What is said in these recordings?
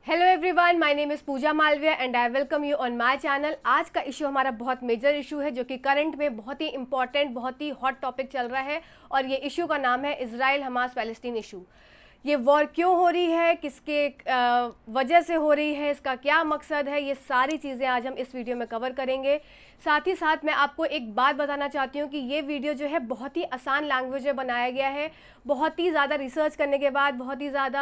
Hello everyone, my name is Pooja Malviya and I welcome you on my channel. आज का issue हमारा बहुत major issue है जो कि करंट में बहुत ही इंपॉर्टेंट, बहुत ही हॉट टॉपिक चल रहा है और ये इशू का नाम है इजराइल हमास पैलेस्टीन इशू। ये वॉर क्यों हो रही है, किसके वजह से हो रही है, इसका क्या मकसद है, ये सारी चीज़ें आज हम इस वीडियो में कवर करेंगे। साथ ही साथ मैं आपको एक बात बताना चाहती हूँ कि ये वीडियो जो है बहुत ही आसान लैंग्वेज में बनाया गया है। बहुत ही ज़्यादा रिसर्च करने के बाद, बहुत ही ज़्यादा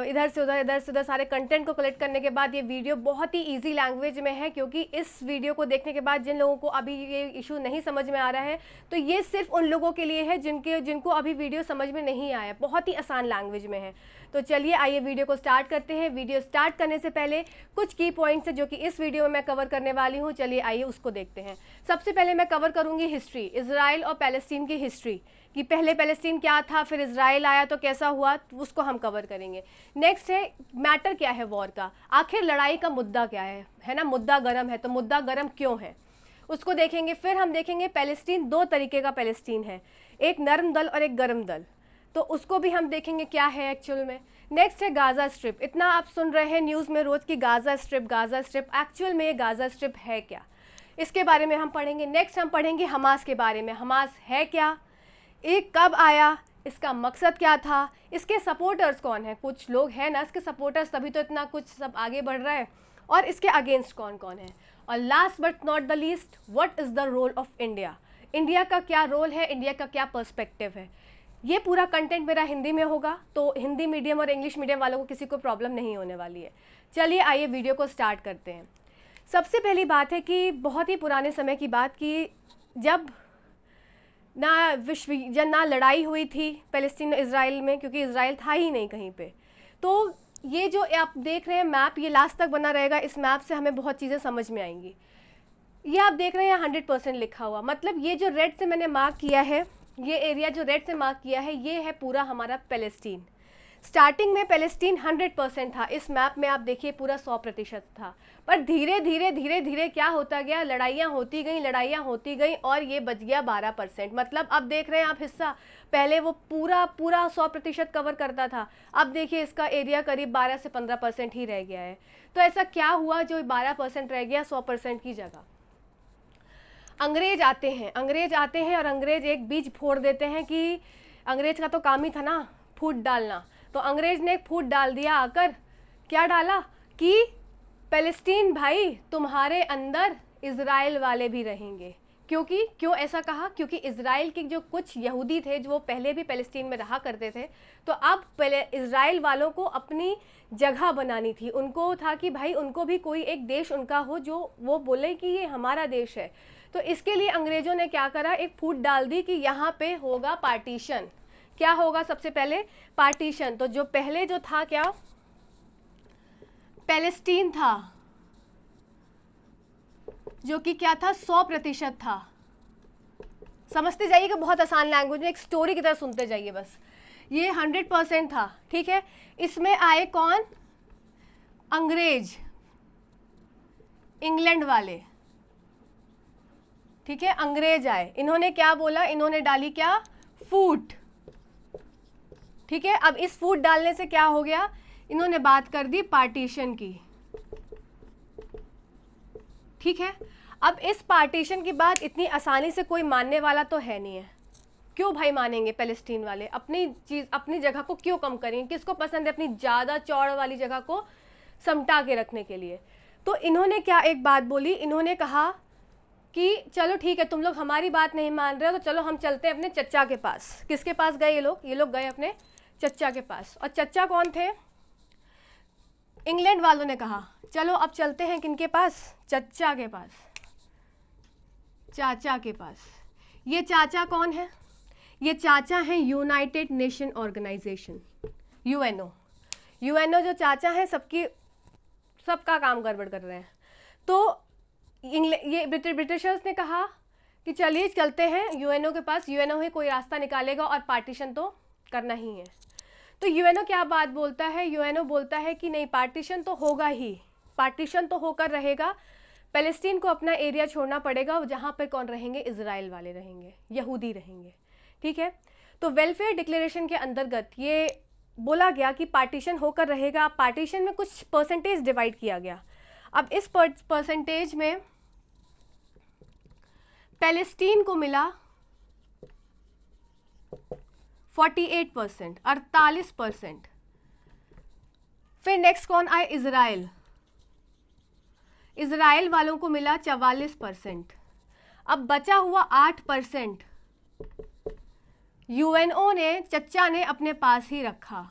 इधर से उधर सारे कंटेंट को कलेक्ट करने के बाद ये वीडियो बहुत ही ईजी लैंग्वेज में है, क्योंकि इस वीडियो को देखने के बाद जिन लोगों को अभी ये इशू नहीं समझ में आ रहा है, तो ये सिर्फ उन लोगों के लिए है जिनको अभी वीडियो समझ में नहीं आया। बहुत ही आसान लैंग्वेज में है। तो चलिए आइए वीडियो को स्टार्ट करते हैं। वीडियो स्टार्ट करने से पहले कुछ की पॉइंट्स है जो कि इस वीडियो में मैं कवर करने वाली हूँ। चलिए आइए उसको देखते हैं। सबसे पहले मैं कवर करूंगी हिस्ट्री, इजराइल और पैलेस्टीन की हिस्ट्री, कि पहले पैलेस्टीन क्या था, फिर इजराइल आया तो कैसा हुआ, तो उसको हम कवर करेंगे। नेक्स्ट है मैटर क्या है वॉर का, आखिर लड़ाई का मुद्दा क्या है ना, मुद्दा गर्म है तो मुद्दा गर्म क्यों है, उसको देखेंगे। फिर हम देखेंगे पैलेस्टीन, दो तरीके का पैलेस्टीन है, एक नरम दल और एक गर्म दल, तो उसको भी हम देखेंगे क्या है एक्चुअल में। नेक्स्ट है गाज़ा स्ट्रिप। इतना आप सुन रहे हैं न्यूज़ में रोज़ की गाज़ा स्ट्रिप, एक्चुअल में ये गाज़ा स्ट्रिप है क्या, इसके बारे में हम पढ़ेंगे। नेक्स्ट हम पढ़ेंगे हमास के बारे में, हमास है क्या, एक कब आया, इसका मकसद क्या था, इसके सपोर्टर्स कौन है, कुछ लोग हैं ना इसके सपोर्टर्स, तभी तो इतना कुछ सब आगे बढ़ रहा है, और इसके अगेंस्ट कौन कौन है। और last but not the least, what is the role of India, India का क्या रोल है, इंडिया का क्या पर्सपेक्टिव है। ये पूरा कंटेंट मेरा हिंदी में होगा, तो हिंदी मीडियम और इंग्लिश मीडियम वालों को किसी को प्रॉब्लम नहीं होने वाली है। चलिए आइए वीडियो को स्टार्ट करते हैं। सबसे पहली बात है कि बहुत ही पुराने समय की बात की जब ना लड़ाई हुई थी पैलेस्टीन इजराइल में, क्योंकि इजराइल था ही नहीं कहीं पे। तो ये जो आप देख रहे हैं मैप, ये लास्ट तक बना रहेगा, इस मैप से हमें बहुत चीज़ें समझ में आएंगी। ये आप देख रहे हैं 100% लिखा हुआ, मतलब ये जो रेड से मैंने मार्क किया है, ये एरिया जो रेड से मार्क किया है, ये है पूरा हमारा पैलेस्टीन। स्टार्टिंग में पैलेस्टीन 100% था, इस मैप में आप देखिए पूरा 100% था, पर धीरे धीरे क्या होता गया, लड़ाइयाँ होती गई और ये बच गया 12%। मतलब अब देख रहे हैं आप हिस्सा, पहले वो पूरा 100% कवर करता था, अब देखिए इसका एरिया करीब 12 से 15% ही रह गया है। तो ऐसा क्या हुआ जो 12% रह गया 100% की जगह। अंग्रेज आते हैं और अंग्रेज एक बीज फोड़ देते हैं, कि अंग्रेज का तो काम ही था ना फूट डालना, तो अंग्रेज ने एक फूट डाल दिया आकर। क्या डाला कि पैलेस्टीन भाई तुम्हारे अंदर इजराइल वाले भी रहेंगे। क्यों ऐसा कहा, क्योंकि इजराइल के जो कुछ यहूदी थे जो वो पहले भी पैलेस्टीन में रहा करते थे, तो अब पहले इजराइल वालों को अपनी जगह बनानी थी। उनको था कि भाई उनको भी कोई एक देश उनका हो जो वो बोले कि ये हमारा देश है। तो इसके लिए अंग्रेजों ने क्या करा, एक फूट डाल दी कि यहाँ पे होगा पार्टीशन। क्या होगा, सबसे पहले पार्टीशन। तो जो पहले जो था क्या, पैलेस्टीन था, जो कि क्या था 100% था। समझते जाइएगा, बहुत आसान लैंग्वेज में, एक स्टोरी की तरह सुनते जाइए बस। ये 100% था, ठीक है। इसमें आए कौन, अंग्रेज, इंग्लैंड वाले, ठीक है, अंग्रेज आए। इन्होंने क्या बोला, इन्होंने डाली क्या, फूट, ठीक है। अब इस फूट डालने से क्या हो गया, इन्होंने बात कर दी पार्टीशन की, ठीक है। अब इस पार्टीशन की बात इतनी आसानी से कोई मानने वाला तो है नहीं है। क्यों भाई मानेंगे पैलेस्टीन वाले, अपनी जगह को क्यों कम करेंगे, किसको पसंद है अपनी ज़्यादा चौड़ वाली जगह को समटा के रखने के लिए। तो इन्होंने क्या एक बात बोली, इन्होंने कहा कि चलो ठीक है, तुम लोग हमारी बात नहीं मान रहे हो, तो चलो हम चलते हैं अपने चच्चा के पास। किसके पास गए ये लोग गए अपने चच्चा के पास। और चच्चा कौन थे, इंग्लैंड वालों ने कहा चलो अब चलते हैं किनके पास, चच्चा के पास, चाचा के पास। ये चाचा कौन है, ये चाचा हैं यूनाइटेड नेशन ऑर्गेनाइजेशन, यूएनओ जो चाचा हैं सबका काम गड़बड़ कर रहे हैं। तो ये ब्रिटिशर्स ने कहा कि चलिए चलते हैं यूएनओ के पास, यूएनओ ही कोई रास्ता निकालेगा और पार्टीशन तो करना ही है। तो यूएनओ क्या बात बोलता है, यूएनओ बोलता है कि नहीं, पार्टीशन तो होगा ही, पार्टीशन तो होकर रहेगा, पैलेस्टीन को अपना एरिया छोड़ना पड़ेगा, जहाँ पर कौन रहेंगे, इजराइल वाले रहेंगे, यहूदी रहेंगे, ठीक है। तो वेलफेयर डिक्लेरेशन के अंतर्गत ये बोला गया कि पार्टीशन होकर रहेगा, पार्टीशन में कुछ परसेंटेज डिवाइड किया गया। अब इस परसेंटेज में पैलेस्टीन को मिला 48%, 48%। फिर नेक्स्ट कौन आए? इजराइल। इजराइल वालों को मिला 44%। अब बचा हुआ 8% यूएनओ ने, चच्चा ने अपने पास ही रखा।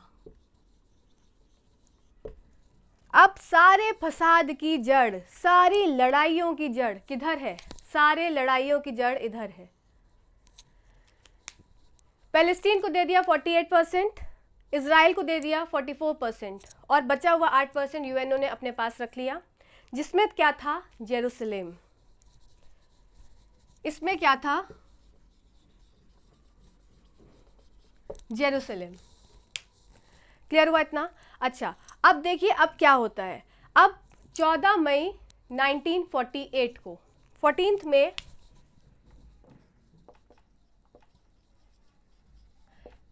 अब सारे फसाद की जड़, सारी लड़ाइयों की जड़ किधर है? सारे लड़ाइयों की जड़ इधर है। पैलेस्टीन को दे दिया 48%, इजराइल को दे दिया 44%, और बचा हुआ 8% यूएनओ ने अपने पास रख लिया, जिसमें क्या था? जेरूसलेम। इसमें क्या था? जेरूसलेम। क्लियर हुआ इतना? अच्छा, अब देखिए अब क्या होता है। अब 14 मई 1948 को, 14 मई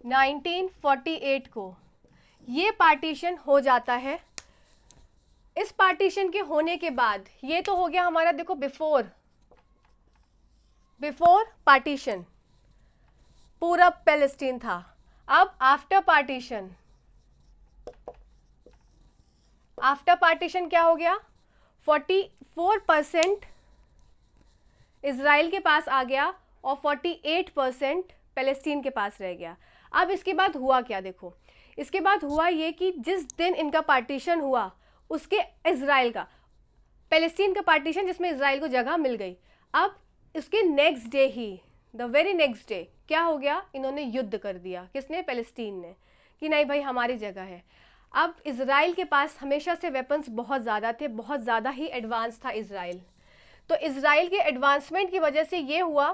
1948 को ये पार्टीशन हो जाता है। इस पार्टीशन के होने के बाद ये तो हो गया हमारा, देखो बिफोर पार्टीशन पूरा पैलेस्टीन था। अब आफ्टर पार्टीशन क्या हो गया? 44% इजराइल के पास आ गया और 48% पैलेस्टीन के पास रह गया। अब इसके बाद हुआ क्या? देखो, इसके बाद हुआ ये कि जिस दिन इनका पार्टीशन हुआ उसके, इजराइल का, पैलेस्टीन का पार्टीशन जिसमें इजराइल को जगह मिल गई, अब उसके next day he, the very next day क्या हो गया? इन्होंने युद्ध कर दिया। किसने? पैलेस्टीन ने, कि नहीं भाई हमारी जगह है। अब इजराइल के पास हमेशा से वेपन्स बहुत ज़्यादा थे, बहुत ज़्यादा ही एडवांस था इजराइल। तो इजराइल के एडवांसमेंट की वजह से ये हुआ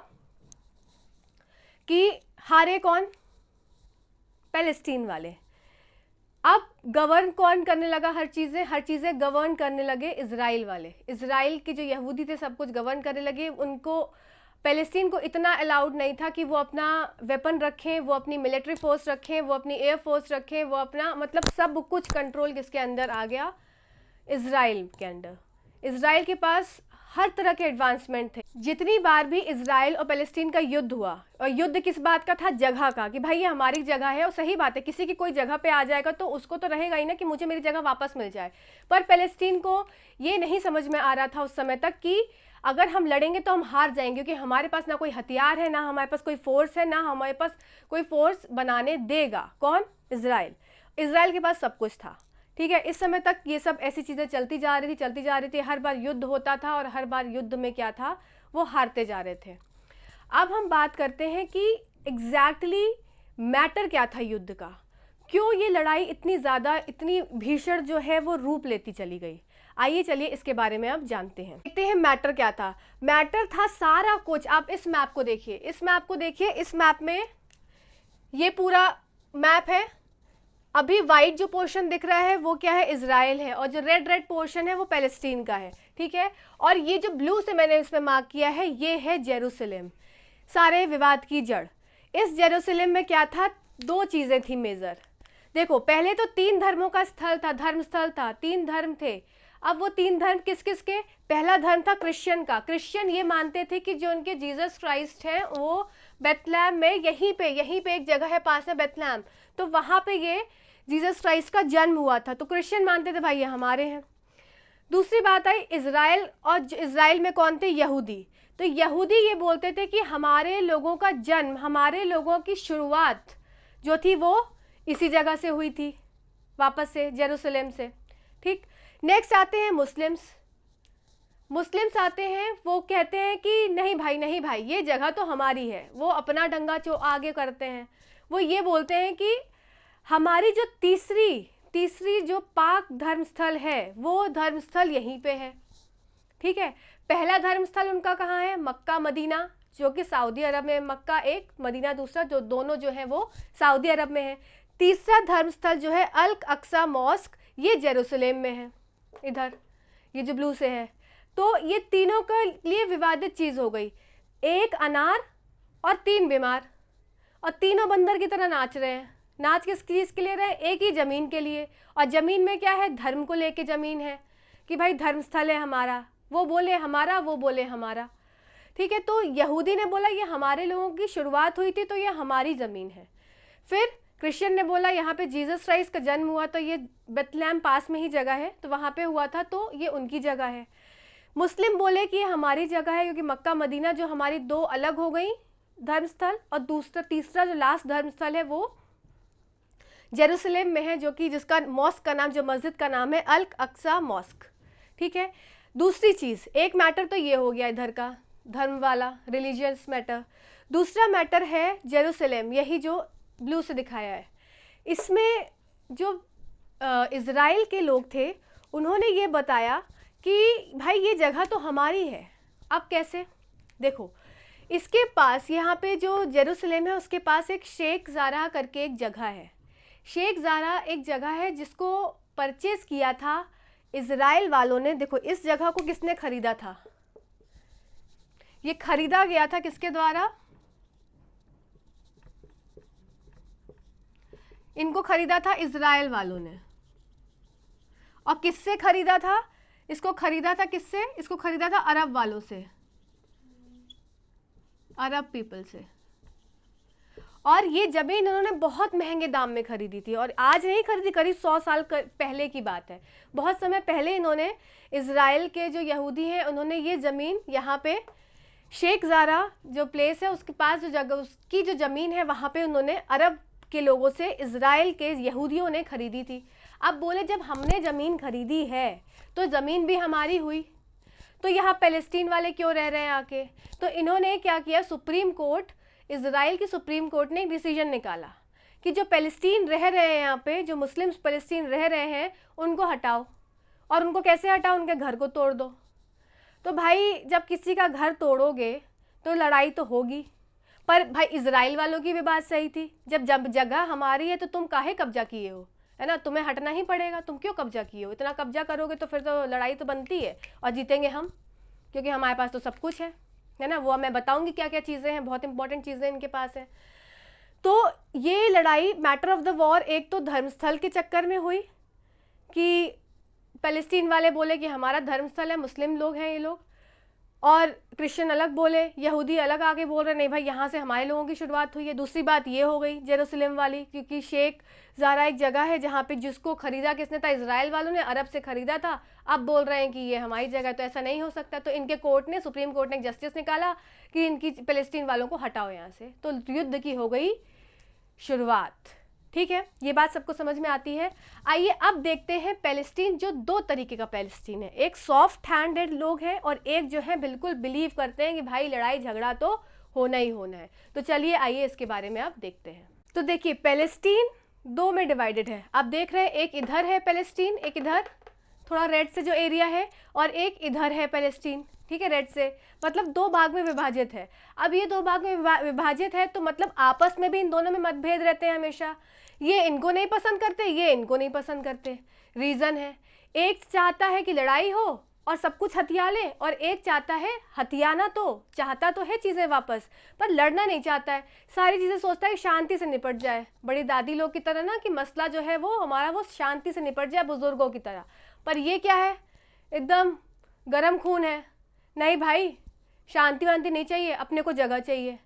कि हारे कौन? पैलेस्टीन वाले। अब गवर्न कौन करने लगा? हर चीज़ें गवर्न करने लगे इजराइल वाले। इजराइल के जो यहूदी थे सब कुछ गवर्न करने लगे। उनको, पैलेस्टीन को इतना अलाउड नहीं था कि वो अपना वेपन रखें, वो अपनी मिलिट्री फोर्स रखें, वो अपनी एयर फोर्स रखें, वो अपना, मतलब सब कुछ कंट्रोल किसके अंदर आ गया? इजराइल के अंदर। इजराइल के पास हर तरह के एडवांसमेंट थे। जितनी बार भी इजराइल और पैलेस्टीन का युद्ध हुआ, और युद्ध किस बात का था? जगह का, कि भाई ये हमारी जगह है। और सही बात है, किसी की कोई जगह पे आ जाएगा तो उसको तो रहेगा ही ना कि मुझे मेरी जगह वापस मिल जाए। पर पैलेस्टीन को ये नहीं समझ में आ रहा था उस समय तक कि अगर हम लड़ेंगे तो हम हार जाएंगे, क्योंकि हमारे पास ना कोई हथियार है, ना हमारे पास कोई फोर्स है, ना हमारे पास कोई फोर्स बनाने देगा। कौन? इजराइल। इजराइल के पास सब कुछ था। ठीक है, इस समय तक ये सब ऐसी चीज़ें चलती जा रही थी। हर बार युद्ध होता था और हर बार युद्ध में क्या था? वो हारते जा रहे थे। अब हम बात करते हैं कि एग्जैक्टली मैटर क्या था युद्ध का, क्यों ये लड़ाई इतनी ज़्यादा, इतनी भीषण जो है वो रूप लेती चली गई। आइए चलिए इसके बारे में अब जानते हैं। देखते हैं मैटर क्या था। मैटर था सारा कुछ। आप इस मैप को देखिए, इस मैप में ये पूरा मैप है। अभी वाइट जो पोर्शन दिख रहा है वो क्या है? इजराइल है, और जो रेड पोर्शन है वो पैलेस्टीन का है। ठीक है, और ये जो ब्लू से मैंने इसमें मार्क किया है ये है जेरूसलेम, सारे विवाद की जड़। इस जेरूसलेम में क्या था? दो चीजें थी मेजर। देखो, पहले तो 3 धर्मों का स्थल था, धर्मस्थल था, 3 धर्म थे। अब वो 3 धर्म किस किस के? पहला धर्म था क्रिश्चियन का। क्रिश्चियन ये मानते थे कि जो उनके जीसस क्राइस्ट हैं वो बेथलेहम में, यहीं पे एक जगह है पास में बेथलेहम, तो वहां पे ये जीसस क्राइस्ट का जन्म हुआ था। तो क्रिश्चियन मानते थे भाई ये हमारे हैं। दूसरी बात आई इजराइल, और इजराइल में कौन थे? यहूदी। तो यहूदी ये बोलते थे कि हमारे लोगों का जन्म, हमारे लोगों की शुरुआत जो थी वो इसी जगह से हुई थी, वापस से जेरूसलेम से। ठीक, नेक्स्ट आते हैं मुस्लिम्स आते हैं। वो कहते हैं कि नहीं भाई ये जगह तो हमारी है। वो अपना डंगा जो आगे करते हैं, वो ये बोलते हैं कि हमारी जो तीसरी जो पाक धर्मस्थल है वो धर्मस्थल यहीं पे है। ठीक है, पहला धर्मस्थल उनका कहाँ है? मक्का मदीना, जो कि सऊदी अरब में, मक्का एक, मदीना दूसरा, जो दोनों जो है वो सऊदी अरब में है। तीसरा धर्मस्थल जो है अल अक्सा मॉस्क, ये जेरूसलेम में है, इधर ये जो ब्लू से है। तो ये तीनों के लिए विवादित चीज हो गई। 1 अनार और 3 बीमार, और तीनों बंदर की तरह नाच रहे हैं। नाच किस चीज़ के लिए रहे हैं? एक ही ज़मीन के लिए। और ज़मीन में क्या है? धर्म को लेके ज़मीन है कि भाई धर्म स्थल है हमारा, वो बोले हमारा, वो बोले हमारा, ठीक है। तो यहूदी ने बोला ये हमारे लोगों की शुरुआत हुई थी तो ये हमारी ज़मीन है। फिर क्रिश्चियन ने बोला यहाँ पे जीसस क्राइस्ट का जन्म हुआ तो ये बेथलेहम पास में ही जगह है तो वहाँ पे हुआ था तो ये उनकी जगह है। मुस्लिम बोले कि ये हमारी जगह है क्योंकि मक्का मदीना जो हमारी दो अलग हो गई धर्मस्थल, और दूसरा तीसरा जो लास्ट धर्मस्थल है वो जेरूसलेम में है, जो कि जिसका मॉस्क का नाम, जो मस्जिद का नाम है अल अक्सा मॉस्क, ठीक है। दूसरी चीज़, एक मैटर तो ये हो गया इधर का धर्म वाला, रिलीजियस मैटर। दूसरा मैटर है जेरूसलेम, यही जो ब्लू से दिखाया है। इसमें जो इज़राइल के लोग थे उन्होंने ये बताया कि भाई ये जगह तो हमारी है। अब कैसे? देखो, इसके पास यहाँ पे जो जेरूसलेम है उसके पास एक शेख ज़ारा करके एक जगह है। शेख ज़ारा एक जगह है जिसको परचेज़ किया था इज़राइल वालों ने। देखो इस जगह को किसने ख़रीदा था? ये ख़रीदा गया था किसके द्वारा? इनको ख़रीदा था इज़राइल वालों ने। और किससे ख़रीदा था? इसको ख़रीदा था किससे? इसको ख़रीदा था अरब वालों से, अरब पीपल से। और ये ज़मीन उन्होंने बहुत महंगे दाम में ख़रीदी थी, और आज नहीं खरीदी, करीब 100 साल पहले की बात है। बहुत समय पहले इन्होंने, इज़राइल के जो यहूदी हैं उन्होंने ये ज़मीन यहाँ पे शेख ज़ारा जो प्लेस है उसके पास जो जगह, उसकी जो ज़मीन है वहाँ पे उन्होंने अरब के लोगों से, इज़राइल के यहूदियों ने ख़रीदी थी। अब बोले जब हमने ज़मीन ख़रीदी है तो ज़मीन भी हमारी हुई, तो यहाँ पैलेस्टीन वाले क्यों रह रहे हैं आके? तो इन्होंने क्या किया, सुप्रीम कोर्ट, इज़राइल की सुप्रीम कोर्ट ने एक डिसीजन निकाला कि जो पैलेस्टीन रह रहे हैं यहाँ पे, जो मुस्लिम्स पैलेस्टीन रह रहे हैं उनको हटाओ। और उनको कैसे हटाओ? उनके घर को तोड़ दो। तो भाई जब किसी का घर तोड़ोगे तो लड़ाई तो होगी। पर भाई इज़राइल वालों की भी बात सही थी, जब जगह हमारी है तो तुम काहे कब्जा किए हो, है ना? तुम्हें हटना ही पड़ेगा, तुम क्यों कब्जा किए हो? इतना कब्जा करोगे तो फिर तो लड़ाई तो बनती है, और जीतेंगे हम, क्योंकि हमारे पास तो सब कुछ है ना? वो मैं बताऊंगी क्या क्या चीज़ें हैं, बहुत इंपॉर्टेंट चीज़ें इनके पास हैं। तो ये लड़ाई, मैटर ऑफ द वॉर, एक तो धर्मस्थल के चक्कर में हुई कि पैलेस्टीन वाले बोले कि हमारा धर्मस्थल है, मुस्लिम लोग हैं ये लोग, और क्रिश्चियन अलग बोले, यहूदी अलग आके बोल रहे नहीं भाई यहाँ से हमारे लोगों की शुरुआत हुई है। दूसरी बात ये हो गई जेरूसलेम वाली, क्योंकि शेख ज़ारा एक जगह है जहाँ पे जिसको ख़रीदा किसने था? इज़राइल वालों ने, अरब से ख़रीदा था। अब बोल रहे हैं कि ये हमारी जगह है, तो ऐसा नहीं हो सकता। तो इनके कोर्ट ने, सुप्रीम कोर्ट ने एक जस्टिस निकाला कि इनकी पैलेस्टीन वालों को हटाओ यहाँ से। तो युद्ध की हो गई शुरुआत, ठीक है। ये बात सबको समझ में आती है। आइए अब देखते हैं पैलेस्टीन, जो दो तरीके का पैलेस्टीन है। एक सॉफ्ट हैंडेड लोग हैं और एक जो है बिल्कुल बिलीव करते हैं कि भाई लड़ाई झगड़ा तो होना ही होना है। तो चलिए आइए इसके बारे में आप देखते हैं। तो देखिए पैलेस्टीन दो में डिवाइडेड है। आप देख रहे हैं एक इधर है पैलेस्टीन, एक इधर थोड़ा रेड से जो एरिया है, और एक इधर है पैलेस्टीन, ठीक है, रेड से, मतलब दो भाग में विभाजित है। अब ये दो भाग में विभाजित है तो मतलब आपस में भी इन दोनों में मतभेद रहते हैं हमेशा। ये इनको नहीं पसंद करते, ये इनको नहीं पसंद करते। रीज़न है, एक चाहता है कि लड़ाई हो और सब कुछ हथिया ले, और एक चाहता है हथियाना, तो चाहता तो है चीज़ें वापस, पर लड़ना नहीं चाहता है। सारी चीज़ें सोचता है कि शांति से निपट जाए, बड़ी दादी लोग की तरह ना, कि मसला जो है वो हमारा वो शांति से निपट जाए, बुजुर्गों की तरह। पर ये क्या है, एकदम गर्म खून है, नहीं भाई शांति वांति नहीं चाहिए, अपने को जगह चाहिए।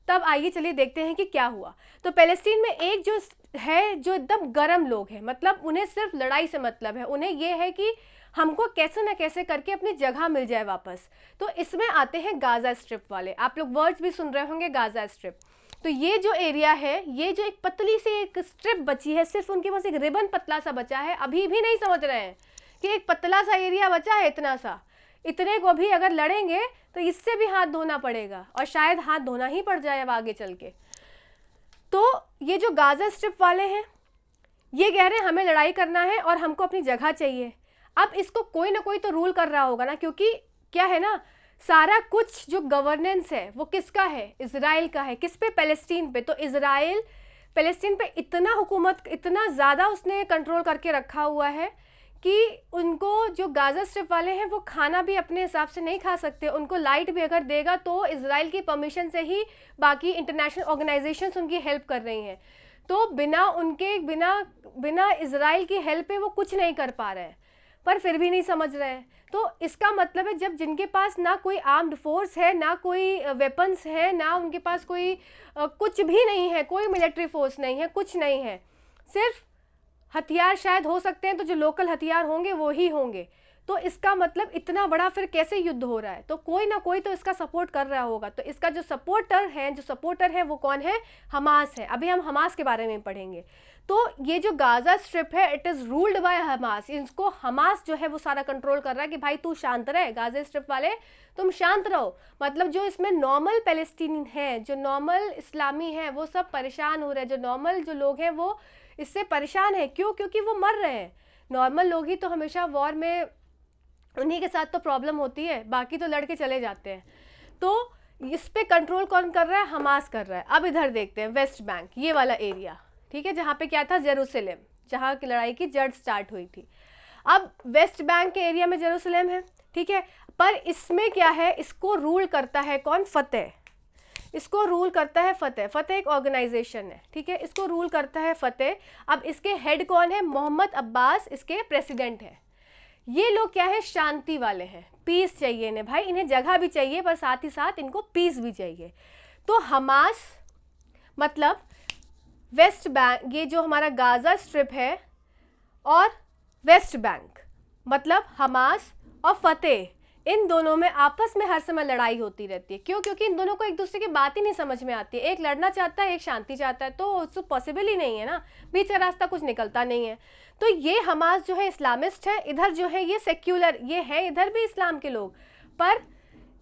तब आइए चलिए देखते हैं कि क्या हुआ। तो पैलेस्टीन में एक जो है, जो एकदम गर्म लोग हैं, मतलब उन्हें सिर्फ लड़ाई से मतलब है, उन्हें ये है कि हमको कैसे ना कैसे करके अपनी जगह मिल जाए वापस। तो इसमें आते हैं गाजा स्ट्रिप वाले। आप लोग वर्ड्स भी सुन रहे होंगे, गाजा स्ट्रिप। तो ये जो एरिया है, ये जो एक पतली सी एक स्ट्रिप बची है, सिर्फ उनके पास एक रिबन पतला सा बचा है, अभी भी नहीं समझ रहे हैं कि एक पतला सा एरिया बचा है, इतना सा, इतने को भी अगर लड़ेंगे तो इससे भी हाथ धोना पड़ेगा, और शायद हाथ धोना ही पड़ जाए अब आगे चल के। तो ये जो गाजा स्ट्रिप वाले हैं, ये कह रहे हैं हमें लड़ाई करना है और हमको अपनी जगह चाहिए। अब इसको कोई ना कोई तो रूल कर रहा होगा ना, क्योंकि क्या है ना, सारा कुछ जो गवर्नेंस है वो किसका है? इज़राइल का है। किस पे? पैलेस्टीन पे। तो इज़राइल पैलेस्टीन पे इतना हुकूमत, इतना ज़्यादा उसने कंट्रोल करके रखा हुआ है कि उनको, जो गाजा स्ट्रिप वाले हैं, वो खाना भी अपने हिसाब से नहीं खा सकते। उनको लाइट भी अगर देगा तो इज़राइल की परमिशन से ही बाकी इंटरनेशनल ऑर्गेनाइजेशंस उनकी हेल्प कर रही हैं। तो बिना इजराइल की हेल्प पे वो कुछ नहीं कर पा रहे हैं, पर फिर भी नहीं समझ रहे हैं। तो इसका मतलब है जब जिनके पास ना कोई आर्म्ड फोर्स है, ना कोई वेपन्स है, ना उनके पास कोई कुछ भी नहीं है, कोई मिलिट्री फोर्स नहीं है, कुछ नहीं है, सिर्फ हथियार शायद हो सकते हैं तो जो लोकल हथियार होंगे वो ही होंगे, तो इसका मतलब इतना बड़ा फिर कैसे युद्ध हो रहा है? तो कोई ना कोई तो इसका सपोर्ट कर रहा होगा। तो इसका जो सपोर्टर है वो कौन है? हमास है। अभी हम हमास के बारे में पढ़ेंगे। तो ये जो गाजा स्ट्रिप है it is ruled by Hamas. इसको हमास जो है वो सारा कंट्रोल कर रहा है कि भाई तू शांत रहे, गाजा स्ट्रिप वाले तुम शांत रहो। मतलब जो इसमें नॉर्मल पैलेस्टीन है, जो नॉर्मल इस्लामी है, वो सब परेशान हो रहे हैं। जो नॉर्मल जो लोग हैं वो इससे परेशान है। क्यों? क्योंकि वो मर रहे हैं। नॉर्मल लोग ही तो हमेशा वॉर में, उन्हीं के साथ तो प्रॉब्लम होती है, बाकी तो लड़के चले जाते हैं। तो इस पे कंट्रोल कौन कर रहा है? हमास कर रहा है। अब इधर देखते हैं वेस्ट बैंक, ये वाला एरिया, ठीक है, जहाँ पे क्या था? जेरूसलम, जहाँ की लड़ाई की जड़ स्टार्ट हुई थी। अब वेस्ट बैंक के एरिया में जेरूसलम है, ठीक है, पर इसमें क्या है? इसको रूल करता है कौन? फतेह। इसको रूल करता है फतेह। फतेह एक ऑर्गेनाइजेशन है, ठीक है, इसको रूल करता है फतेह। अब इसके हेड कौन है? मोहम्मद अब्बास इसके प्रेसिडेंट है। ये लोग क्या है? शांति वाले हैं, पीस चाहिए इन्हें भाई, इन्हें जगह भी चाहिए पर साथ ही साथ इनको पीस भी चाहिए। तो हमास मतलब वेस्ट बैंक, ये जो हमारा गाजा स्ट्रिप है, और वेस्ट बैंक मतलब हमास और फतेह, इन दोनों में आपस में हर समय लड़ाई होती रहती है। क्यों? क्योंकि इन दोनों को एक दूसरे की बात ही नहीं समझ में आती है। एक लड़ना चाहता है, एक शांति चाहता है, तो पॉसिबल ही नहीं है ना, बीच का रास्ता कुछ निकलता नहीं है। तो ये हमास जो है इस्लामिस्ट है, इधर जो है ये सेक्युलर, ये है इधर भी इस्लाम के लोग। पर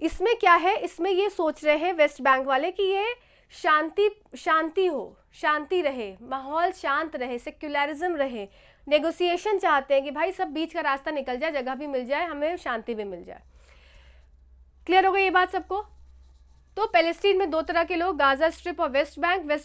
इसमें क्या है? इसमें ये सोच रहे हैं वेस्ट बैंक वाले कि ये शांति हो, शांति रहे, माहौल शांत रहे, सेक्युलरिज्म रहे, नेगोशिएशन चाहते हैं कि भाई सब बीच का रास्ता निकल जाए, जगह भी मिल जाए, हमें शांति भी मिल जाए। क्लियर हो गई ये बात सबको? तो पैलेस्टीन में दो तरह के लोग, गाजा स्ट्रिप और वेस्ट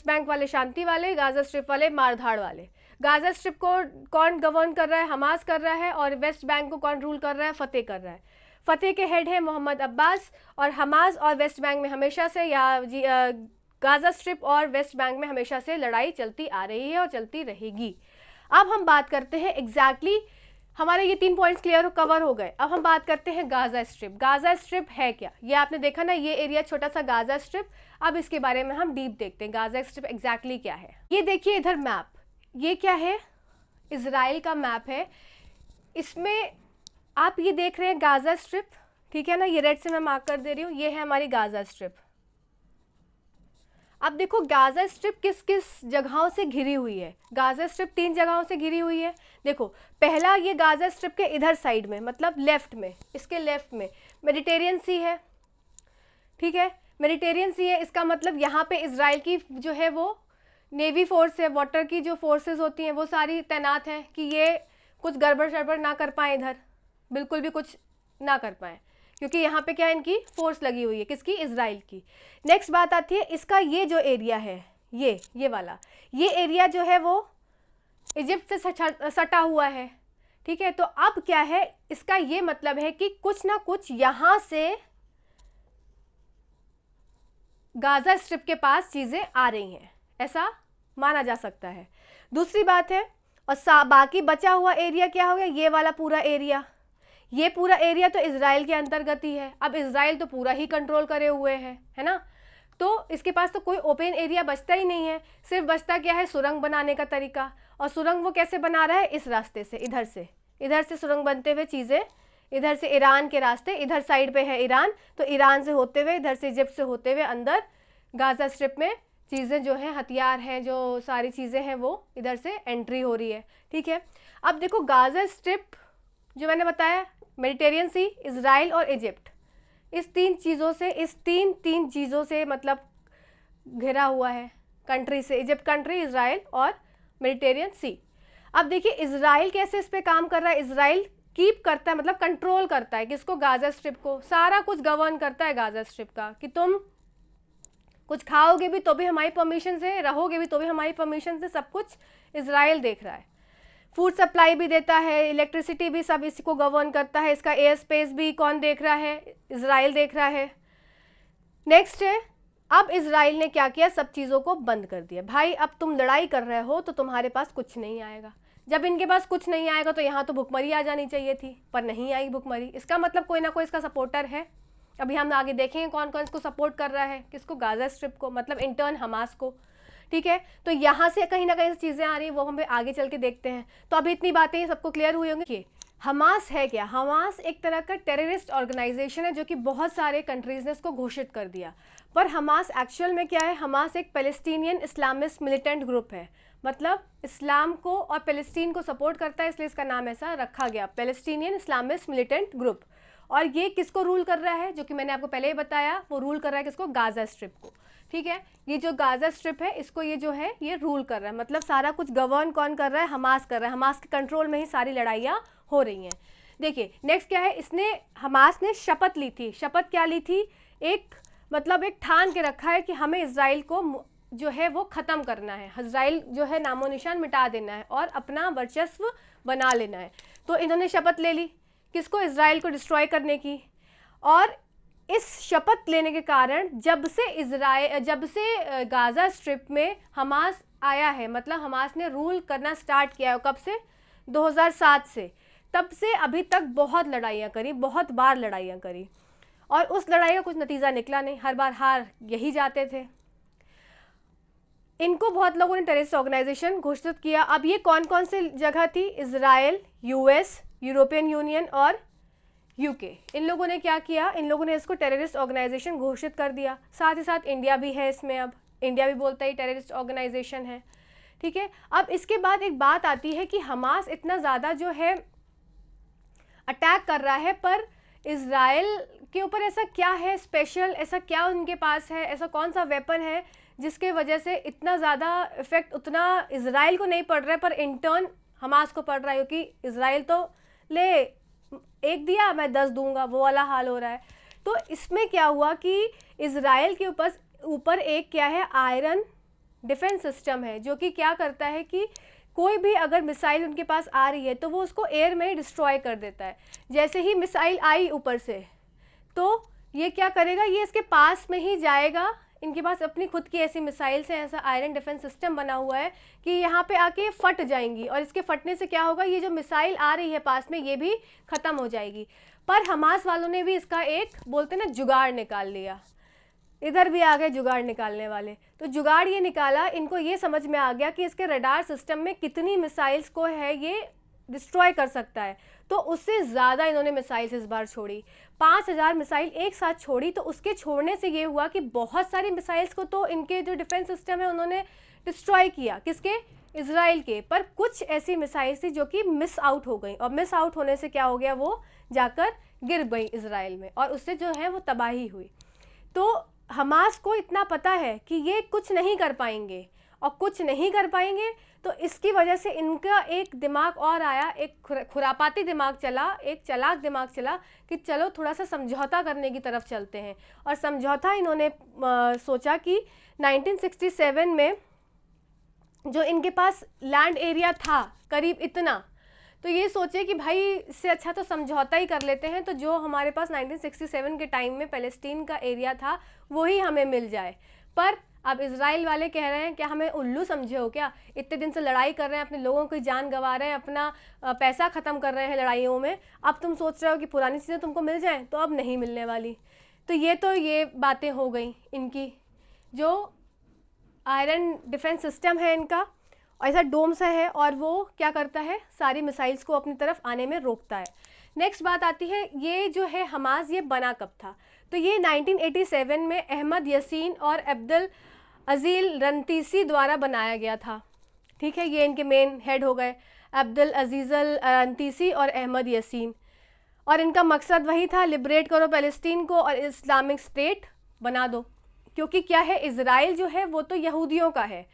बैंक वाले शांति वाले, गाजा स्ट्रिप वाले मारधाड़ वाले। गाजा स्ट्रिप को कौन गवर्न कर रहा है? हमास कर रहा है। और वेस्ट बैंक को कौन रूल कर रहा है? फतेह कर रहा है। फतेह के हेड है मोहम्मद अब्बास। और हमास और वेस्ट बैंक में हमेशा से, या गाजा स्ट्रिप और वेस्ट बैंक में हमेशा से लड़ाई चलती आ रही है और चलती रहेगी। अब हम बात करते हैं एग्जैक्टली, हमारे ये 3 पॉइंट्स क्लियर कवर हो गए। अब हम बात करते हैं गाजा स्ट्रिप। गाजा स्ट्रिप है क्या? ये आपने देखा ना, ये एरिया छोटा सा गाजा स्ट्रिप। अब इसके बारे में हम डीप देखते हैं, गाजा स्ट्रिप एग्जैक्टली क्या है। ये देखिए इधर मैप, ये क्या है? इजराइल का मैप है। इसमें आप ये देख रहे हैं गाजा स्ट्रिप, ठीक है ना, ये रेड से मैं मार्क कर दे रही हूँ, ये है हमारी गाजा स्ट्रिप। अब देखो गाजा स्ट्रिप किस किस जगहों से घिरी हुई है। गाजा स्ट्रिप 3 जगहों से घिरी हुई है। देखो पहला, ये गाजा स्ट्रिप के इधर साइड में, मतलब लेफ्ट में, इसके लेफ्ट में मेडिटेरियन सी है, ठीक है, मेडिटेरियन सी है। इसका मतलब यहाँ पे इजराइल की जो है वो नेवी फोर्स है, वाटर की जो फोर्सेस होती हैं वो सारी तैनात हैं कि ये कुछ गड़बड़ शड़बड़ ना कर पाए, इधर बिल्कुल भी कुछ ना कर पाए, क्योंकि यहाँ पे क्या इनकी फोर्स लगी हुई है, किसकी? इजराइल की। नेक्स्ट बात आती है इसका, ये जो एरिया है, ये वाला, ये एरिया जो है वो इजिप्ट से सटा हुआ है, ठीक है। तो अब क्या है, इसका ये मतलब है कि कुछ ना कुछ यहाँ से गाजा स्ट्रिप के पास चीज़ें आ रही हैं, ऐसा माना जा सकता है। दूसरी बात है, और बाकी बचा हुआ एरिया क्या हो गया? ये वाला पूरा एरिया, ये पूरा एरिया तो इजराइल के अंतर्गत ही है। अब इजराइल तो पूरा ही कंट्रोल करे हुए है ना, तो इसके पास तो कोई ओपन एरिया बचता ही नहीं है। सिर्फ बचता क्या है? सुरंग बनाने का तरीका। और सुरंग वो कैसे बना रहा है? इस रास्ते से, इधर से सुरंग बनते हुए चीज़ें, इधर से ईरान के रास्ते, इधर साइड पे है ईरान, तो ईरान से होते हुए, इधर से इजिप्ट से होते हुए अंदर गाजा स्ट्रिप में चीज़ें जो हैं, हथियार हैं, जो सारी चीज़ें हैं, वो इधर से एंट्री हो रही है, ठीक है। अब देखो गाजा स्ट्रिप जो मैंने बताया, मेडिटेरियन सी, इजराइल और इजिप्ट, इस तीन चीज़ों से मतलब घिरा हुआ है, कंट्री से, इजिप्ट कंट्री, इजराइल और मेडिटेरियन सी। अब देखिए इजराइल कैसे इस पे काम कर रहा है। इजराइल कीप करता है, मतलब कंट्रोल करता है किसको? गाजा स्ट्रिप को। सारा कुछ गवर्न करता है गाजा स्ट्रिप का, कि तुम कुछ खाओगे भी तो भी हमारी परमिशन से, रहोगे भी तो भी हमारी परमिशन से, सब कुछ इजराइल देख रहा है। फूड सप्लाई भी देता है, इलेक्ट्रिसिटी भी, सब इसी को गवर्न करता है। इसका एयर स्पेस भी कौन देख रहा है? इजराइल देख रहा है। नेक्स्ट है अब इजराइल ने क्या किया, सब चीज़ों को बंद कर दिया। भाई अब तुम लड़ाई कर रहे हो तो तुम्हारे पास कुछ नहीं आएगा। जब इनके पास कुछ नहीं आएगा तो यहाँ तो भुखमरी आ जानी चाहिए थी, पर नहीं आई भुखमरी। इसका मतलब कोई ना कोई इसका सपोर्टर है। अभी हम आगे देखेंगे कौन कौन इसको सपोर्ट कर रहा है, किसको, गाजा स्ट्रिप को, मतलब इंटर्न हमास को। ठीक है, तो यहाँ से कहीं ना कहीं चीज़ें आ रही है, वो हम आगे चल के देखते हैं। तो अभी इतनी बातें सबको क्लियर हुई होंगी कि हमास है क्या। हमास एक तरह का टेररिस्ट ऑर्गेनाइजेशन है जो कि बहुत सारे कंट्रीज ने इसको घोषित कर दिया। पर हमास एक्चुअल में क्या है, हमास एक पैलेस्टीनियन इस्लामिस्ट मिलिटेंट ग्रुप है। मतलब इस्लाम को और पैलेस्टीन को सपोर्ट करता है, इसलिए इसका नाम ऐसा रखा गया, पैलेस्टीनियन इस्लामिस्ट मिलिटेंट ग्रुप। और ये किसको रूल कर रहा है, जो कि मैंने आपको पहले ही बताया, वो रूल कर रहा है किसको, गाजा स्ट्रिप को। ठीक है, ये जो गाजा स्ट्रिप है इसको ये जो है ये रूल कर रहा है। मतलब सारा कुछ गवर्न कौन कर रहा है, हमास कर रहा है। हमास के कंट्रोल में ही सारी लड़ाइयाँ हो रही हैं। देखिए नेक्स्ट क्या है, इसने, हमास ने शपथ ली थी। शपथ क्या ली थी, एक मतलब एक ठान के रखा है कि हमें इजराइल को जो है वो ख़त्म करना है, इजराइल जो है नामो निशान मिटा देना है और अपना वर्चस्व बना लेना है। तो इन्होंने शपथ ले ली किसको, इजराइल को डिस्ट्रॉय करने की। और इस शपथ लेने के कारण जब से गाजा स्ट्रिप में हमास आया है, मतलब हमास ने रूल करना स्टार्ट किया है, कब से, 2007 से, तब से अभी तक बहुत लड़ाइयाँ करी, बहुत बार लड़ाइयाँ करी, और उस लड़ाई का कुछ नतीजा निकला नहीं, हर बार हार यही जाते थे। इनको बहुत लोगों ने टेररिस्ट ऑर्गेनाइजेशन घोषित किया। अब ये कौन कौन सी जगह थी, इजराइल, यूएस, यूरोपियन यूनियन और यूके, इन लोगों ने क्या किया, इन लोगों ने इसको टेररिस्ट ऑर्गेनाइजेशन घोषित कर दिया। साथ ही साथ इंडिया भी है इसमें, अब इंडिया भी बोलता है टेररिस्ट ऑर्गेनाइजेशन है। ठीक है, अब इसके बाद एक बात आती है कि हमास इतना ज़्यादा जो है अटैक कर रहा है, पर इजराइल के ऊपर ऐसा क्या है स्पेशल, ऐसा क्या उनके पास है, ऐसा कौन सा वेपन है जिसके वजह से इतना ज़्यादा इफेक्ट उतना इजराइल को नहीं पड़ रहा है, पर इंटर्न हमास को पड़ रहा है। क्योंकि इजराइल तो ले एक दिया मैं 10 दूंगा, वो वाला हाल हो रहा है। तो इसमें क्या हुआ कि इजराइल के ऊपर एक क्या है, आयरन डिफेंस सिस्टम है, जो कि क्या करता है कि कोई भी अगर मिसाइल उनके पास आ रही है तो वो उसको एयर में डिस्ट्रॉय कर देता है। जैसे ही मिसाइल आई ऊपर से, तो ये क्या करेगा, ये इसके पास में ही जाएगा। इनके पास अपनी खुद की ऐसी मिसाइल से ऐसा आयरन डिफेंस सिस्टम बना हुआ है कि यहाँ पे आके फट जाएंगी, और इसके फटने से क्या होगा, ये जो मिसाइल आ रही है पास में ये भी ख़त्म हो जाएगी। पर हमास वालों ने भी इसका एक, बोलते ना, जुगाड़ निकाल लिया। इधर भी आ गए जुगाड़ निकालने वाले। तो जुगाड़ ये निकाला, इनको ये समझ में आ गया कि इसके रडार सिस्टम में कितनी मिसाइल्स को है ये डिस्ट्रॉय कर सकता है। तो उससे ज़्यादा इन्होंने मिसाइल्स इस बार छोड़ी, 5000 मिसाइल एक साथ छोड़ी। तो उसके छोड़ने से ये हुआ कि बहुत सारी मिसाइल्स को तो इनके जो डिफेंस सिस्टम है उन्होंने डिस्ट्रॉय किया, किसके, इजराइल के। पर कुछ ऐसी मिसाइल्स थी जो कि मिस आउट हो गई, और मिस आउट होने से क्या हो गया, वो जाकर गिर गई इजराइल में, और उससे जो है वो तबाही हुई। तो हमास को इतना पता है कि ये कुछ नहीं कर पाएंगे, और कुछ नहीं कर पाएंगे तो इसकी वजह से इनका एक दिमाग और आया, एक खुरापाती दिमाग चला, एक चालाक दिमाग चला कि चलो थोड़ा सा समझौता करने की तरफ चलते हैं। और समझौता इन्होंने सोचा कि 1967 में जो इनके पास लैंड एरिया था करीब इतना, तो ये सोचे कि भाई इससे अच्छा तो समझौता ही कर लेते हैं, तो जो हमारे पास 1967 के टाइम में पैलेस्टीन का एरिया था वही हमें मिल जाए। पर अब इजराइल वाले कह रहे हैं क्या हमें उल्लू समझे हो क्या, इतने दिन से लड़ाई कर रहे हैं, अपने लोगों की जान गंवा रहे हैं, अपना पैसा ख़त्म कर रहे हैं लड़ाइयों में, अब तुम सोच रहे हो कि पुरानी चीज़ें तुमको मिल जाएं, तो अब नहीं मिलने वाली। तो ये बातें हो गई इनकी। जो आयरन डिफेंस सिस्टम है इनका, ऐसा डोम सा है, और वो क्या करता है, सारी मिसाइल्स को अपनी तरफ आने में रोकता है। नेक्स्ट बात आती है, ये जो है हमास ये बना कब था, तो ये 1987 में अहमद यसीन और अब्दुल अजील रंतीसी द्वारा बनाया गया था। ठीक है, ये इनके मेन हेड हो गए, अब्दुल अजीज़ल रंतीसी और अहमद यसीन, और इनका मकसद वही था, लिबरेट करो पैलेस्टीन को और इस्लामिक स्टेट बना दो। क्योंकि क्या है, इजराइल जो है वो तो यहूदियों का है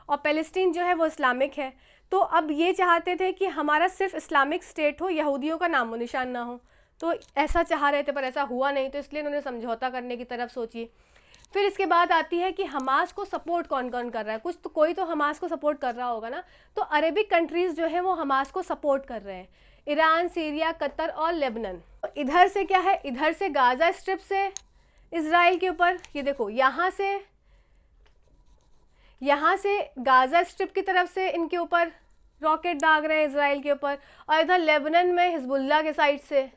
और पैलेस्टीन जो है वो इस्लामिक है। तो अब ये चाहते थे कि हमारा सिर्फ इस्लामिक स्टेट हो, यहूदियों का नामो निशान ना हो। तो ऐसा चाह रहे थे, पर ऐसा हुआ नहीं, तो इसलिए उन्होंने समझौता करने की तरफ सोची। फिर इसके बाद आती है कि हमास को सपोर्ट कौन कौन कर रहा है, कुछ तो कोई तो हमास को सपोर्ट कर रहा होगा ना। तो अरेबिक कंट्रीज़ जो है वो हमास को सपोर्ट कर रहे हैं, ईरान, सीरिया, कतर और लेबनान। इधर से क्या है, इधर से गाजा स्ट्रिप से इजराइल के ऊपर, ये देखो यहाँ से गाजा स्ट्रिप की तरफ से इनके ऊपर रॉकेट दाग रहे हैं इजराइल के ऊपर, और इधर लेबनान में हिजबुल्लाह के साइड से,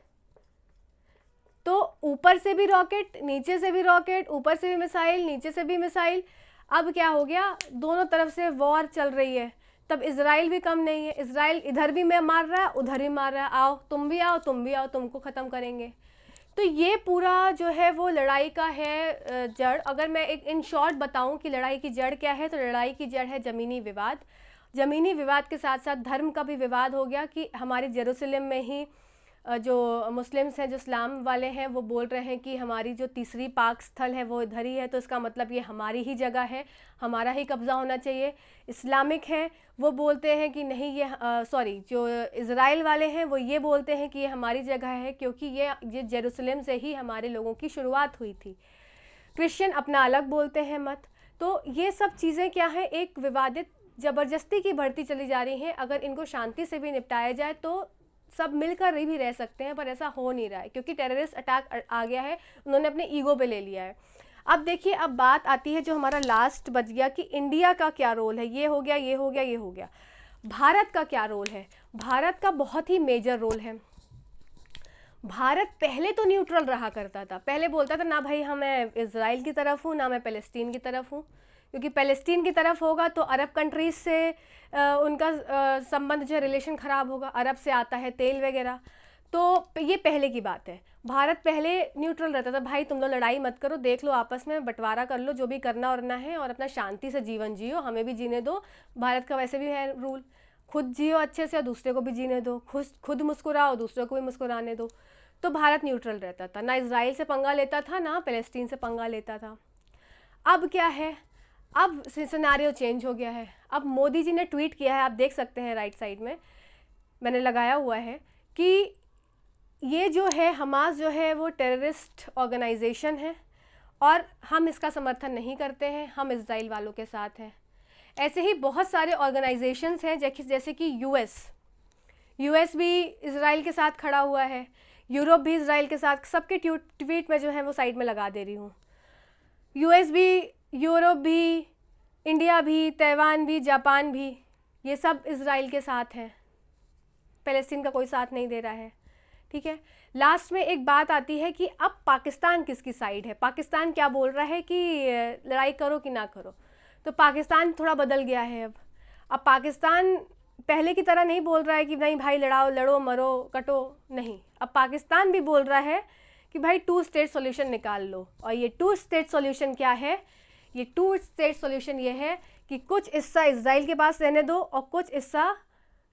तो ऊपर से भी रॉकेट, नीचे से भी रॉकेट, ऊपर से भी मिसाइल, नीचे से भी मिसाइल। अब क्या हो गया, दोनों तरफ से वॉर चल रही है। तब इजराइल भी कम नहीं है, इजराइल इधर भी मैं मार रहा है, उधर भी मार रहा है, आओ तुम भी आओ, तुम भी आओ, तुमको ख़त्म करेंगे। तो ये पूरा जो है वो लड़ाई का है जड़। अगर मैं एक इन शॉर्ट बताऊं कि लड़ाई की जड़ क्या है, तो लड़ाई की जड़ है ज़मीनी विवाद। ज़मीनी विवाद के साथ साथ धर्म का भी विवाद हो गया कि हमारे जेरूसलम में ही जो मुस्लिम्स हैं, जो इस्लाम वाले हैं, वो बोल रहे हैं कि हमारी जो तीसरी पाक स्थल है वो इधर ही है, तो इसका मतलब ये हमारी ही जगह है, हमारा ही कब्ज़ा होना चाहिए। इस्लामिक हैं, वो बोलते हैं कि नहीं, ये जो इज़राइल वाले हैं वो ये बोलते हैं कि ये हमारी जगह है, क्योंकि ये जेरूसलम से ही हमारे लोगों की शुरुआत हुई थी। क्रिश्चियन अपना अलग बोलते हैं मत। तो ये सब चीज़ें क्या है, एक विवादित ज़बरदस्ती की बढ़ती चली जा रही हैं। अगर इनको शांति से भी निपटाया जाए तो सब मिलकर भी रह सकते हैं, पर ऐसा हो नहीं रहा है, क्योंकि टेररिस्ट अटैक आ गया है, उन्होंने अपने ईगो पे ले लिया है। अब देखिए, अब बात आती है जो हमारा लास्ट बच गया कि इंडिया का क्या रोल है। ये हो गया, ये हो गया, ये हो गया। भारत का क्या रोल है? भारत का बहुत ही मेजर रोल है। भारत पहले तो न्यूट्रल रहा करता था, पहले बोलता था ना भाई मैं इजराइल की तरफ हूँ, ना मैं फ़लस्तीन की तरफ हूँ, क्योंकि फ़लस्तीन की तरफ होगा तो अरब कंट्रीज़ से उनका संबंध जो है, रिलेशन ख़राब होगा, अरब से आता है तेल वगैरह। तो ये पहले की बात है। भारत पहले न्यूट्रल रहता था, भाई तुम लोग लड़ाई मत करो, देख लो आपस में, बंटवारा कर लो, जो भी करना वरना है, और अपना शांति से जीवन जियो, हमें भी जीने दो। भारत का वैसे भी है रूल, खुद जियो अच्छे से और दूसरे को भी जीने दो, खुद मुस्कुराओ, दूसरों को भी मुस्कुराने दो। तो भारत न्यूट्रल रहता था, ना इजराइल से पंगा लेता था, ना फ़लस्तीन से पंगा लेता था। अब क्या है, अब सिनेरियो चेंज हो गया है। अब मोदी जी ने ट्वीट किया है, आप देख सकते हैं राइट साइड में मैंने लगाया हुआ है, कि ये जो है हमास जो है वो टेररिस्ट ऑर्गेनाइजेशन है और हम इसका समर्थन नहीं करते हैं, हम इजराइल वालों के साथ हैं। ऐसे ही बहुत सारे ऑर्गेनाइजेशंस हैं, जैसे कि यूएस भी इजराइल के साथ खड़ा हुआ है, यूरोप भी इजराइल के साथ। सबके ट्वीट में जो है वो साइड में लगा दे रही हूँ। यूएस भी, यूरोप भी, इंडिया भी, ताइवान भी, जापान भी, ये सब इजराइल के साथ हैं, फ़लस्तीन का कोई साथ नहीं दे रहा है। ठीक है, लास्ट में एक बात आती है कि अब पाकिस्तान किसकी साइड है। पाकिस्तान क्या बोल रहा है कि लड़ाई करो कि ना करो। तो पाकिस्तान थोड़ा बदल गया है। अब पाकिस्तान पहले की तरह नहीं बोल रहा है कि नहीं भाई लड़ाओ, लड़ो, मरो, कटो, नहीं। अब पाकिस्तान भी बोल रहा है कि भाई 2 स्टेट सॉल्यूशन निकाल लो। और ये 2 स्टेट सॉल्यूशन क्या है? ये 2 स्टेट सॉल्यूशन ये है कि कुछ हिस्सा इजराइल के पास रहने दो और कुछ हिस्सा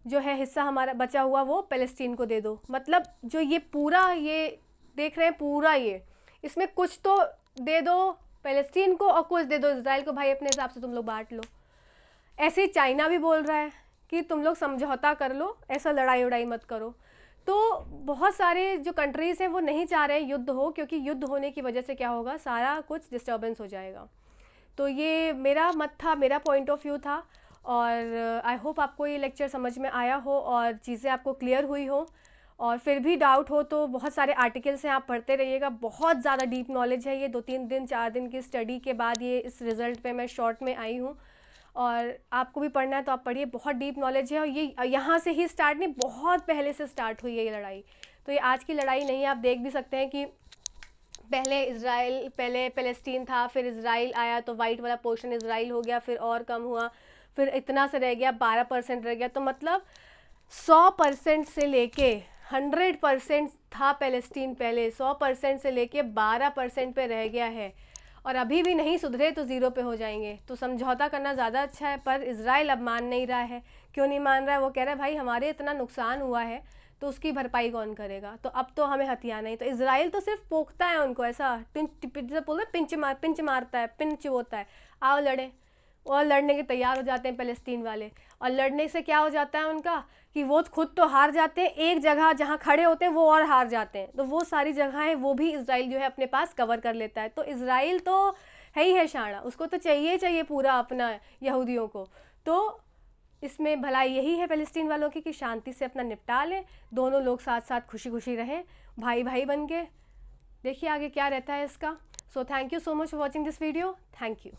जो है, हिस्सा हमारा बचा हुआ वो फ़लस्तीन को दे दो। मतलब जो ये पूरा ये देख रहे हैं, पूरा ये, इसमें कुछ तो दे दो फ़लस्तीन को और कुछ दे दो इजराइल को, भाई अपने हिसाब से तुम लोग बांट लो। ऐसे ही चाइना भी बोल रहा है कि तुम लोग समझौता कर लो, ऐसा लड़ाई उड़ाई मत करो। तो बहुत सारे जो कंट्रीज़ हैं वो नहीं चाह रहे युद्ध हो, क्योंकि युद्ध होने की वजह से क्या होगा, सारा कुछ डिस्टर्बेंस हो जाएगा। तो ये मेरा मत था, मेरा पॉइंट ऑफ व्यू था, और आई होप आपको ये लेक्चर समझ में आया हो और चीज़ें आपको क्लियर हुई हो। और फिर भी डाउट हो तो बहुत सारे आर्टिकल्स हैं, आप पढ़ते रहिएगा। बहुत ज़्यादा डीप नॉलेज है ये, 2-3 दिन 4 दिन की स्टडी के बाद ये इस रिज़ल्ट पे मैं शॉर्ट में आई हूँ। और आपको भी पढ़ना है तो आप पढ़िए, बहुत डीप नॉलेज है। और ये यहाँ से ही स्टार्ट नहीं, बहुत पहले से स्टार्ट हुई है ये लड़ाई। तो ये आज की लड़ाई नहीं है। आप देख भी सकते हैं कि पहले फ़लस्तीन था, फिर इजराइल आया, तो वाइट वाला पोर्शन इजराइल हो गया, फिर और कम हुआ, फिर इतना से रह गया, 12% रह गया। तो मतलब 100% से लेके 100% था फ़लस्तीन पहले, 100% से लेके 12% पे रह गया है, और अभी भी नहीं सुधरे तो 0 पे हो जाएंगे। तो समझौता करना ज़्यादा अच्छा है। पर इजराइल अब मान नहीं रहा है। क्यों नहीं मान रहा है? वो कह रहा है भाई हमारे इतना नुकसान हुआ है तो उसकी भरपाई कौन करेगा, तो अब तो हमें हथियार नहीं। तो इजराइल तो सिर्फ पोखता है उनको, ऐसा पिंच मारता है, पिंच होता है, आओ लड़े, और लड़ने के तैयार हो जाते हैं फ़लस्तीन वाले। और लड़ने से क्या हो जाता है उनका कि वो खुद तो हार जाते हैं, एक जगह जहाँ खड़े होते हैं वो और हार जाते हैं, तो वो सारी जगहें वो भी इजराइल जो है अपने पास कवर कर लेता है। तो इजराइल तो है ही है शाना, उसको तो चाहिए पूरा अपना यहूदियों को। तो इसमें भलाई यही है फ़लस्तीन वालों की कि शांति से अपना निपटा लें, दोनों लोग साथ साथ खुशी खुशी रहें, भाई भाई बन के। देखिए आगे क्या रहता है इसका। So thank you so much for watching this video. Thank you.